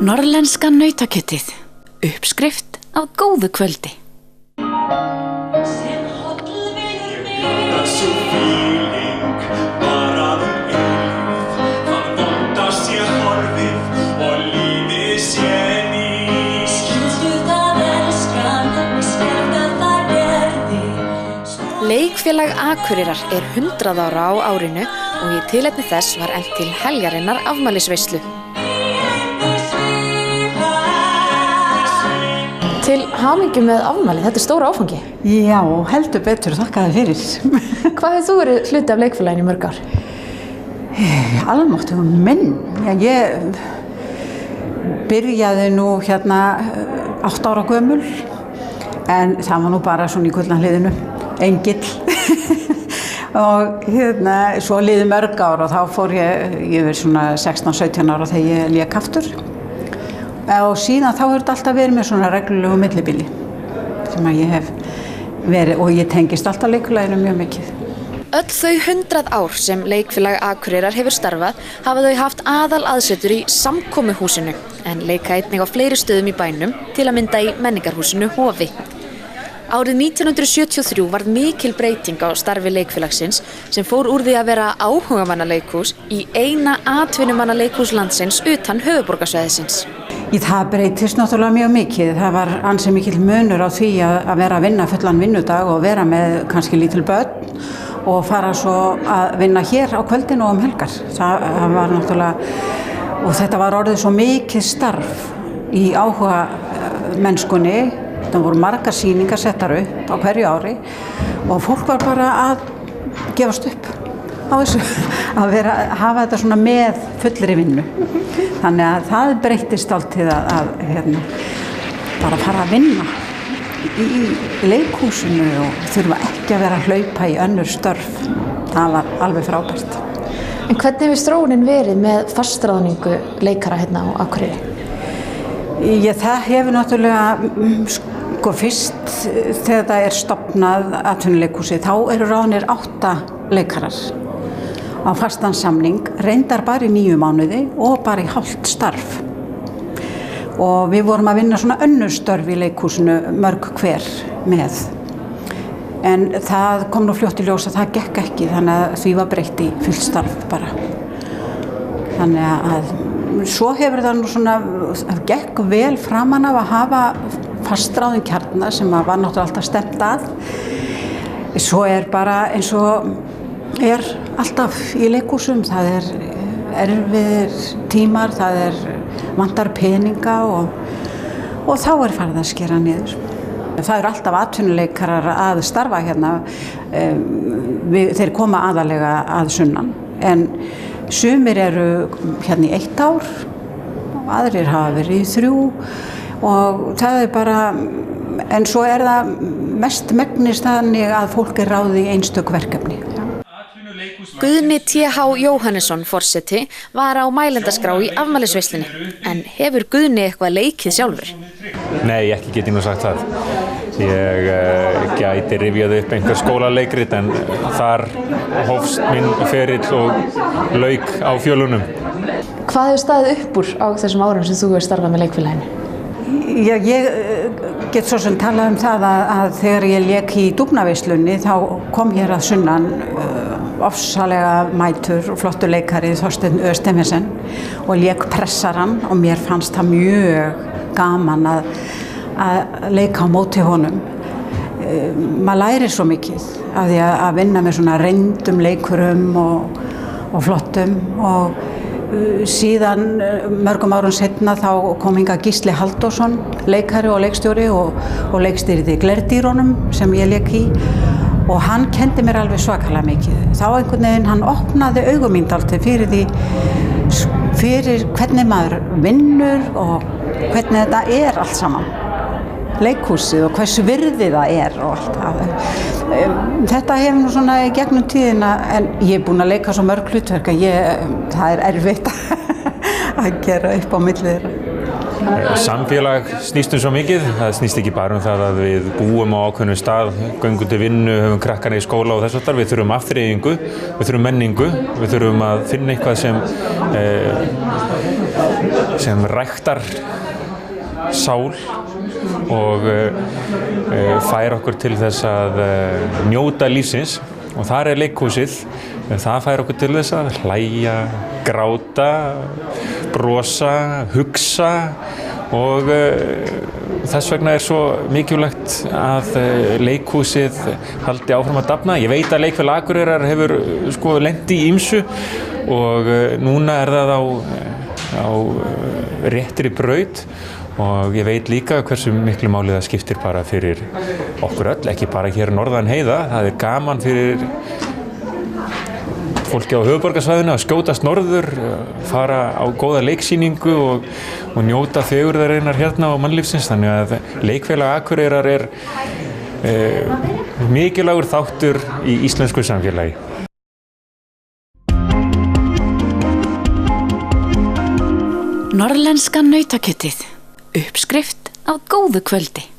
Norrlenska nautakjötið, uppskrift á góðu kvöldi. Leikfélag Akureyrar 100 ára á árinu og í tilefni þess var efnt til helgarinnar afmælisveislu. Til hamingju með afmæli, þetta stóra áfangi. Já, heldur betur, þakka þér fyrir. Hvað hefur þú verið hluti af leikfélaginu í mörg ár? Almáttugur minn. Ég byrjaði nú 8 ára gömul, en það var nú bara svona í gullnahliðinu, engill. Og svo liði mörg ár og þá fór ég verið svona 16-17 ára þegar ég lék aftur. Og síðan þá hefur þetta alltaf verið með svona reglulegu millibili sem að ég hef verið og ég tengist alltaf leikfélaginu mjög mikið. Öll þau 100 ár sem Leikfélag Akureyrar hefur starfað hafa þau haft aðal aðsetur í samkomuhúsinu en leika einnig á fleiri stöðum í bænum, til að mynda í menningarhúsinu Hofi. Árið 1973 varð mikil breyting á starfi leikfélagsins sem fór úr því að vera áhugamannaleikhús í eina atvinnumannaleikhús landsins utan höfuðborgarsvæðisins. Það breytist náttúrulega mjög mikið. Það var ansi mikill munur á því að vera að vinna fullan vinnudag og vera með kannski lítil börn og fara svo að vinna hér á kvöldinu og helgar. Það var náttúrulega, og þetta var orðið svo mikið starf í áhuga mennskunni. Það voru margar sýningar settar upp á hverju ári og fólk var bara að gefast upp á þessu, að hafa þetta svona með fullri vinnu. Þannig að það breyttist alltaf að bara fara að vinna í leikhúsinu og þurfa ekki að vera að hlaupa í önnur störf. Það var alveg frábært. En hvernig hefur þróunin verið með fastráðningu leikara hérna á Akureyri? Það hefur náttúrulega, fyrst þegar það stofnað atvinnuleikhúsi, þá eru ráðnir 8 leikarar á fastan samning, reyndar bara í 9 mánuði og bara í hálft starf. Og við vorum að vinna svona önnur störf í leikhúsinu mörg hver með. En það kom nú fljótt í ljós að það gekk ekki, þannig að því var breytt í fullt starf bara. Þannig að svo hefur það nú svona, það gekk vel framan af að hafa fastráðin kjarna sem var náttúrulega alltaf stefnt að. Svo bara eins og alltaf í leikhúsum, það erfiðir tímar, það vantar peninga og þá farið að skera niður. Það eru alltaf atvinnuleikarar að starfa hérna, þeir koma aðalega að sunnan, en sumir eru hérna í 1 ár, aðrir hafa verið í 3 og það bara, en svo það mest megnist þannig að fólk ráðið í einstök verkefni. Guðni T.H. Jóhannesson forseti var á mælendaskrá í afmælisveislunni, en hefur Guðni eitthvað leikið sjálfur? Nei, ekki get ég nú sagt það. Ég gæti rifjað upp einhver skólaleikrit en þar hófst minn ferill og lauk á fjölunum. Hvað hefur staðið upp úr á þessum árum sem þú hefur starfað með leikfélaginu? Ég get svo sem talað um það að þegar ég lék í dúfnaveislunni þá kom hér að sunnan ofsalega mætur og flottur leikari Þorsteinn Östemesen og lék pressaran og mér fannst það mjög gaman að leika á móti honum. Maður lærir svo mikið af því að vinna með svona reyndum leikurum og flottum og síðan mörgum árum seinna þá kom hingað Gísli Halldórsson, leikari og leikstjóri og leikstýrði Glerdýrunum sem ég lék í og hann kendi mér alveg svakalega mikið. Þá einhvern veginn hann opnaði augum mín dálítið fyrir hvernig maður vinnur og hvernig þetta allt saman. Leikhúsið og hversu virði það og allt það. Þetta hefur nú svona í gegnum tíðina, en ég búin að leika svo mörg hlutverk að það erfitt að gera upp á milli þeirra. Samfélag snýst svo mikið, það snýst ekki bara það að við búum á ákveðnum stað, göngum til vinnu, höfum krakkana í skóla og þess aftar, við þurfum afþreyingu, við þurfum menningu, við þurfum að finna eitthvað sem ræktar sál og fær okkur til þess að njóta lífsins og þar leikhúsið, það fær okkur til þess að hlæja, gráta, brosa, hugsa og þess vegna svo mikilvægt að leikhúsið haldi áfram að dafna. Ég veit að Leikfélag Akureyrar hefur lent í ýmsu og núna það á réttri braut og ég veit líka hversu miklu máli það skiptir bara fyrir okkur öll, ekki bara hér norðan heiða. Það gaman fyrir fólki á höfuðborgarsvæðinu að skjótast norður, fara á góða leiksýningu og njóta fegurðarinnar hérna á mannlífsins. Þannig að Leikfélag Akureyrar mikilvægur þáttur í íslensku samfélagi. Norðlenska nautakjötið, uppskrift á góðu kvöldi.